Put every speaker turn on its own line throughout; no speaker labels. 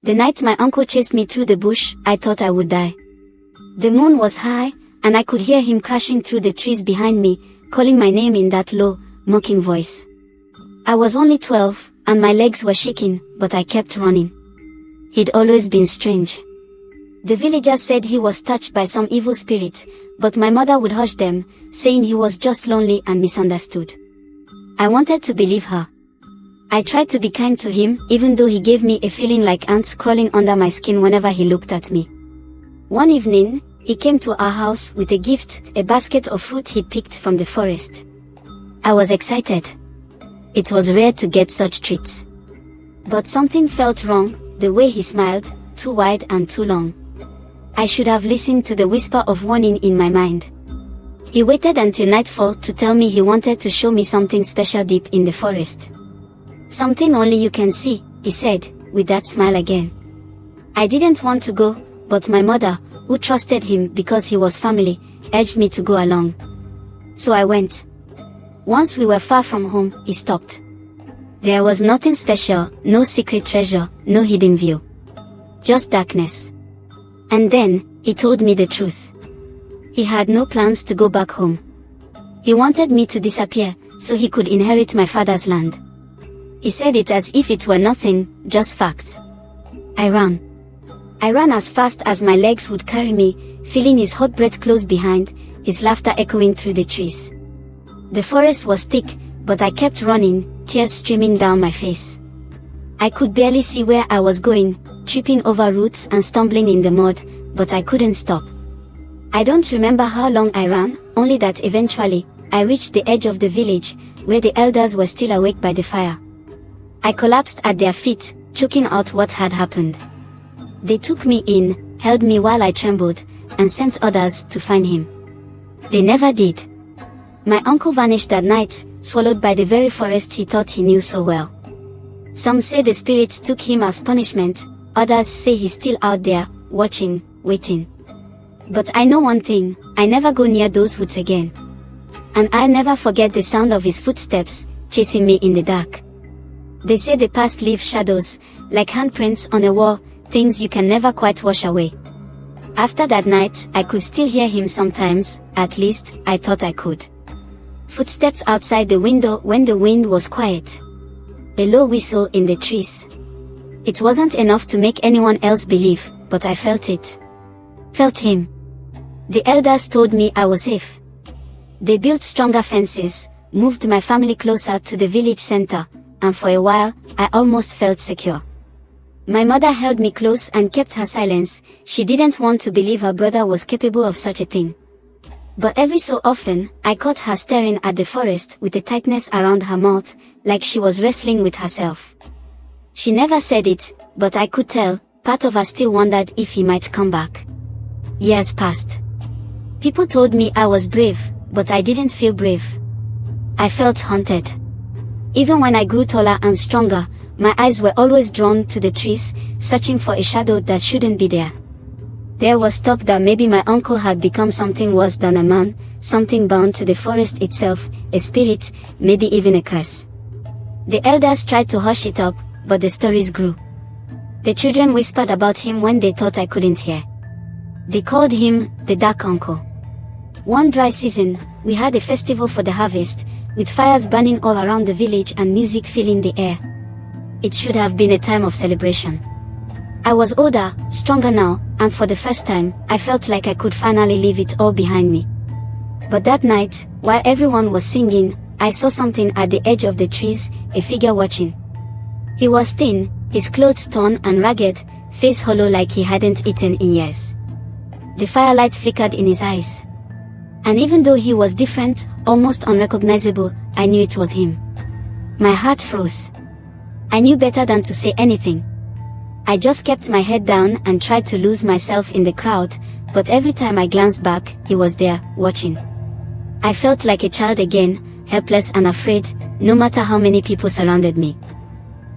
The night my uncle chased me through the bush, I thought I would die. The moon was high, and I could hear him crashing through the trees behind me, calling my name in that low, mocking voice. I was only 12, and my legs were shaking, but I kept running. He'd always been strange. The villagers said he was touched by some evil spirit, but my mother would hush them, saying he was just lonely and misunderstood. I wanted to believe her. I tried to be kind to him, even though he gave me a feeling like ants crawling under my skin whenever he looked at me. One evening, he came to our house with a gift, a basket of fruit he'd picked from the forest. I was excited. It was rare to get such treats. But something felt wrong, the way he smiled, too wide and too long. I should have listened to the whisper of warning in my mind. He waited until nightfall to tell me he wanted to show me something special deep in the forest. Something only you can see, he said, with that smile again. I didn't want to go, but my mother, who trusted him because he was family, urged me to go along. So I went. Once we were far from home, he stopped. There was nothing special, no secret treasure, no hidden view. Just darkness. And then, he told me the truth. He had no plans to go back home. He wanted me to disappear, so he could inherit my father's land. He said it as if it were nothing, just facts. I ran. I ran as fast as my legs would carry me, feeling his hot breath close behind, his laughter echoing through the trees. The forest was thick, but I kept running, tears streaming down my face. I could barely see where I was going, tripping over roots and stumbling in the mud, but I couldn't stop. I don't remember how long I ran, only that eventually, I reached the edge of the village, where the elders were still awake by the fire. I collapsed at their feet, choking out what had happened. They took me in, held me while I trembled, and sent others to find him. They never did. My uncle vanished that night, swallowed by the very forest he thought he knew so well. Some say the spirits took him as punishment, others say he's still out there, watching, waiting. But I know one thing, I never go near those woods again. And I'll never forget the sound of his footsteps, chasing me in the dark. They say the past leaves shadows, like handprints on a wall, things you can never quite wash away. After that night, I could still hear him sometimes, at least, I thought I could. Footsteps outside the window when the wind was quiet. A low whistle in the trees. It wasn't enough to make anyone else believe, but I felt it. Felt him. The elders told me I was safe. They built stronger fences, moved my family closer to the village center, and for a while, I almost felt secure. My mother held me close and kept her silence. She didn't want to believe her brother was capable of such a thing. But every so often, I caught her staring at the forest with a tightness around her mouth, like she was wrestling with herself. She never said it, but I could tell, part of her still wondered if he might come back. Years passed. People told me I was brave, but I didn't feel brave. I felt haunted. Even when I grew taller and stronger, my eyes were always drawn to the trees, searching for a shadow that shouldn't be there. There was talk that maybe my uncle had become something worse than a man, something bound to the forest itself, a spirit, maybe even a curse. The elders tried to hush it up, but the stories grew. The children whispered about him when they thought I couldn't hear. They called him the Dark Uncle. One dry season, we had a festival for the harvest, with fires burning all around the village and music filling the air. It should have been a time of celebration. I was older, stronger now, and for the first time, I felt like I could finally leave it all behind me. But that night, while everyone was singing, I saw something at the edge of the trees, a figure watching. He was thin, his clothes torn and ragged, face hollow like he hadn't eaten in years. The firelight flickered in his eyes. And even though he was different, almost unrecognizable, I knew it was him. My heart froze. I knew better than to say anything. I just kept my head down and tried to lose myself in the crowd, but every time I glanced back, he was there, watching. I felt like a child again, helpless and afraid, no matter how many people surrounded me.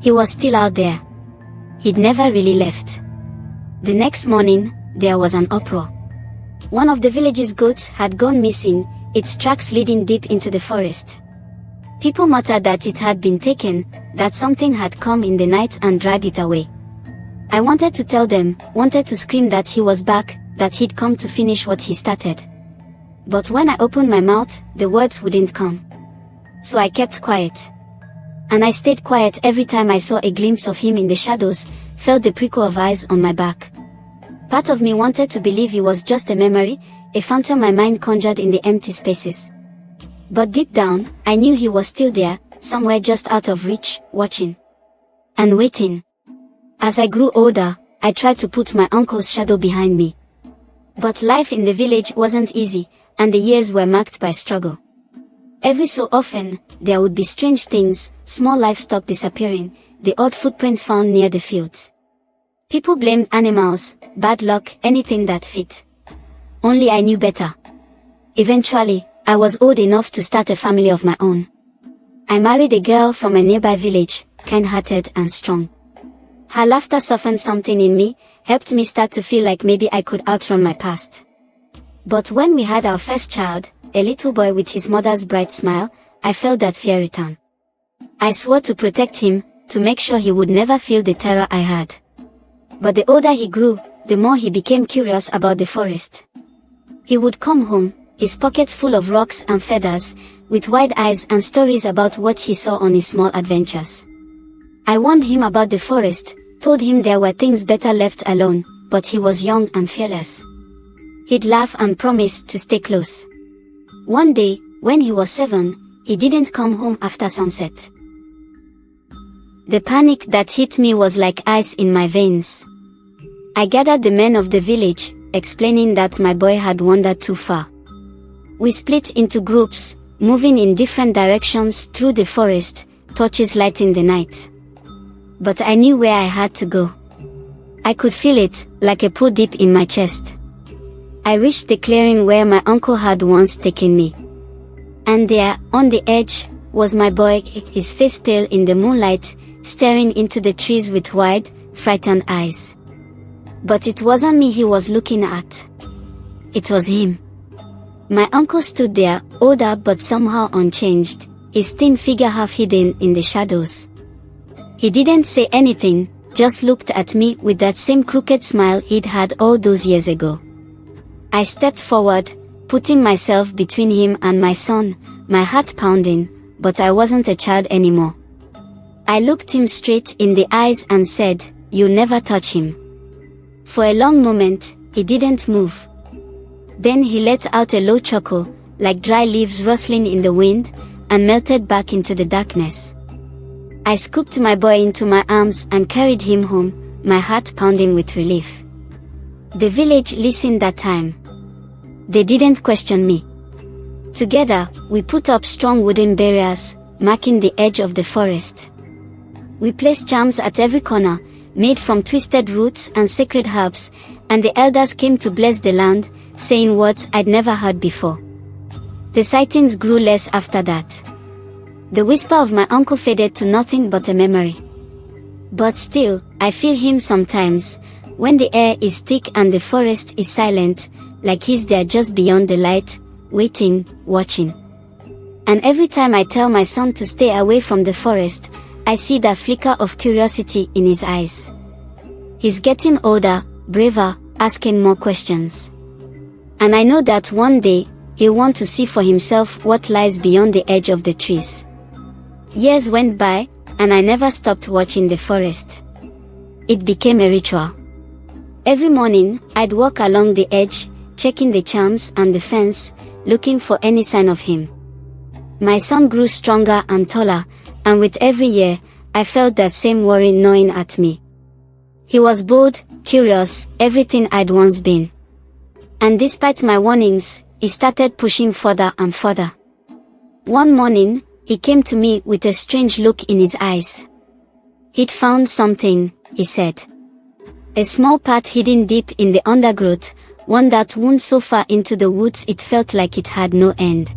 He was still out there. He'd never really left. The next morning, there was an uproar. One of the village's goats had gone missing, its tracks leading deep into the forest. People muttered that it had been taken, that something had come in the night and dragged it away. I wanted to tell them, wanted to scream that he was back, that he'd come to finish what he started. But when I opened my mouth, the words wouldn't come. So I kept quiet. And I stayed quiet every time I saw a glimpse of him in the shadows, felt the prickle of eyes on my back. Part of me wanted to believe it was just a memory, a phantom my mind conjured in the empty spaces. But deep down, I knew he was still there, somewhere just out of reach, watching. And waiting. As I grew older, I tried to put my uncle's shadow behind me. But life in the village wasn't easy, and the years were marked by struggle. Every so often, there would be strange things, small livestock disappearing, the odd footprint found near the fields. People blamed animals, bad luck, anything that fit. Only I knew better. Eventually, I was old enough to start a family of my own. I married a girl from a nearby village, kind-hearted and strong. Her laughter softened something in me, helped me start to feel like maybe I could outrun my past. But when we had our first child, a little boy with his mother's bright smile, I felt that fear return. I swore to protect him, to make sure he would never feel the terror I had. But the older he grew, the more he became curious about the forest. He would come home, his pockets full of rocks and feathers, with wide eyes and stories about what he saw on his small adventures. I warned him about the forest, told him there were things better left alone, but he was young and fearless. He'd laugh and promise to stay close. One day, when he was 7, he didn't come home after sunset. The panic that hit me was like ice in my veins. I gathered the men of the village, explaining that my boy had wandered too far. We split into groups, moving in different directions through the forest, torches lighting the night. But I knew where I had to go. I could feel it, like a pull deep in my chest. I reached the clearing where my uncle had once taken me. And there, on the edge, was my boy, his face pale in the moonlight, staring into the trees with wide, frightened eyes. But it wasn't me he was looking at. It was him. My uncle stood there, older but somehow unchanged, his thin figure half hidden in the shadows. He didn't say anything, just looked at me with that same crooked smile he'd had all those years ago. I stepped forward, putting myself between him and my son, my heart pounding, but I wasn't a child anymore. I looked him straight in the eyes and said, "You'll never touch him." For a long moment, he didn't move. Then he let out a low chuckle, like dry leaves rustling in the wind, and melted back into the darkness. I scooped my boy into my arms and carried him home, my heart pounding with relief. The village listened that time. They didn't question me. Together, we put up strong wooden barriers, marking the edge of the forest. We placed charms at every corner, made from twisted roots and sacred herbs, and the elders came to bless the land, saying words I'd never heard before. The sightings grew less after that. The whisper of my uncle faded to nothing but a memory. But still, I feel him sometimes, when the air is thick and the forest is silent, like he's there just beyond the light, waiting, watching. And every time I tell my son to stay away from the forest, I see that flicker of curiosity in his eyes. He's getting older, braver, asking more questions. And I know that one day, he'll want to see for himself what lies beyond the edge of the trees. Years went by, and I never stopped watching the forest. It became a ritual. Every morning, I'd walk along the edge, checking the charms and the fence, looking for any sign of him. My son grew stronger and taller, and with every year, I felt that same worry gnawing at me. He was bold, curious, everything I'd once been. And despite my warnings, he started pushing further and further. One morning, he came to me with a strange look in his eyes. He'd found something, he said. A small path hidden deep in the undergrowth, one that wound so far into the woods it felt like it had no end.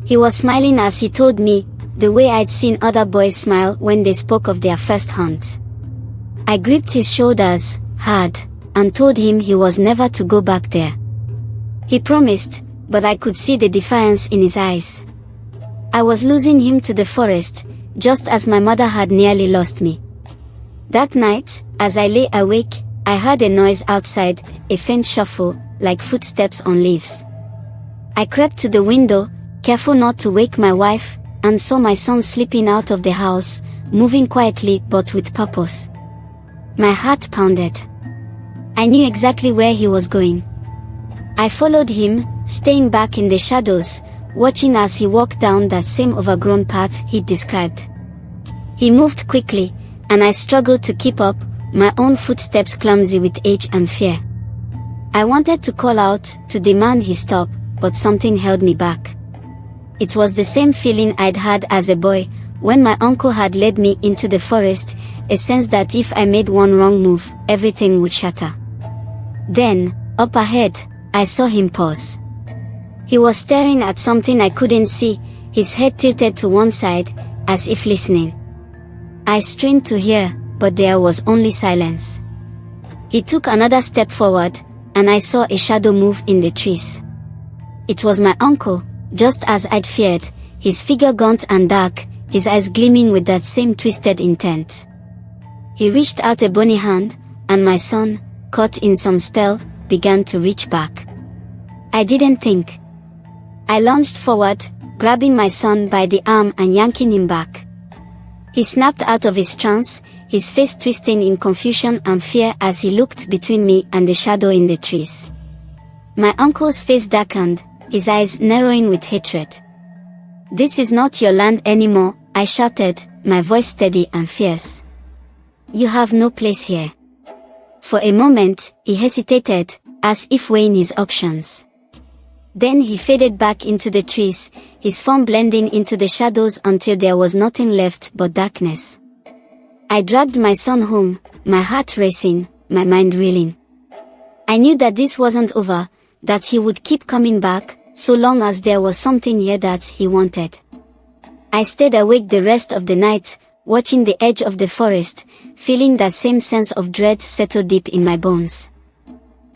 He was smiling as he told me, the way I'd seen other boys smile when they spoke of their first hunt. I gripped his shoulders, hard, and told him he was never to go back there. He promised, but I could see the defiance in his eyes. I was losing him to the forest, just as my mother had nearly lost me. That night, as I lay awake, I heard a noise outside, a faint shuffle, like footsteps on leaves. I crept to the window, careful not to wake my wife, and saw my son slipping out of the house, moving quietly but with purpose. My heart pounded. I knew exactly where he was going. I followed him, staying back in the shadows, watching as he walked down that same overgrown path he'd described. He moved quickly, and I struggled to keep up, my own footsteps clumsy with age and fear. I wanted to call out, to demand he stop, but something held me back. It was the same feeling I'd had as a boy, when my uncle had led me into the forest, a sense that if I made one wrong move, everything would shatter. Then, up ahead, I saw him pause. He was staring at something I couldn't see, his head tilted to one side, as if listening. I strained to hear, but there was only silence. He took another step forward, and I saw a shadow move in the trees. It was my uncle, just as I'd feared, his figure gaunt and dark, his eyes gleaming with that same twisted intent. He reached out a bony hand, and my son, caught in some spell, began to reach back. I didn't think. I lunged forward, grabbing my son by the arm and yanking him back. He snapped out of his trance, his face twisting in confusion and fear as he looked between me and the shadow in the trees. My uncle's face darkened, his eyes narrowing with hatred. "This is not your land anymore," I shouted, my voice steady and fierce. "You have no place here." For a moment, he hesitated, as if weighing his options. Then he faded back into the trees, his form blending into the shadows until there was nothing left but darkness. I dragged my son home, my heart racing, my mind reeling. I knew that this wasn't over, that he would keep coming back, so long as there was something here that he wanted. I stayed awake the rest of the night, watching the edge of the forest, feeling that same sense of dread settle deep in my bones.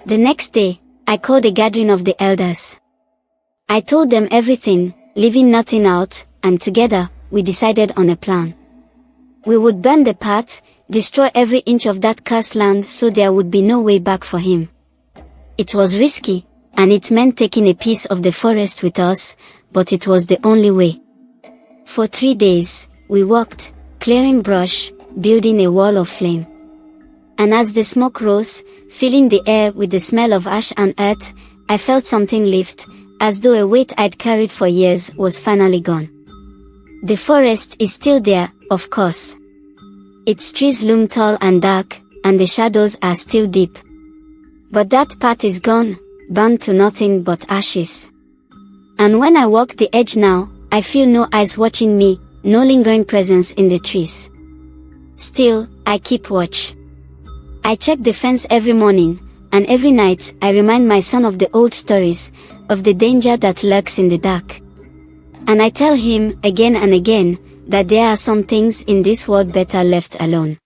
The next day, I called a gathering of the elders. I told them everything, leaving nothing out, and together, we decided on a plan. We would burn the path, destroy every inch of that cursed land so there would be no way back for him. It was risky, and it meant taking a piece of the forest with us, but it was the only way. For 3 days, we walked, clearing brush, building a wall of flame. And as the smoke rose, filling the air with the smell of ash and earth, I felt something lift, as though a weight I'd carried for years was finally gone. The forest is still there, of course. Its trees loom tall and dark, and the shadows are still deep. But that path is gone, burned to nothing but ashes. And when I walk the edge now, I feel no eyes watching me, no lingering presence in the trees. Still, I keep watch. I check the fence every morning, and every night I remind my son of the old stories, of the danger that lurks in the dark. And I tell him, again and again, that there are some things in this world better left alone.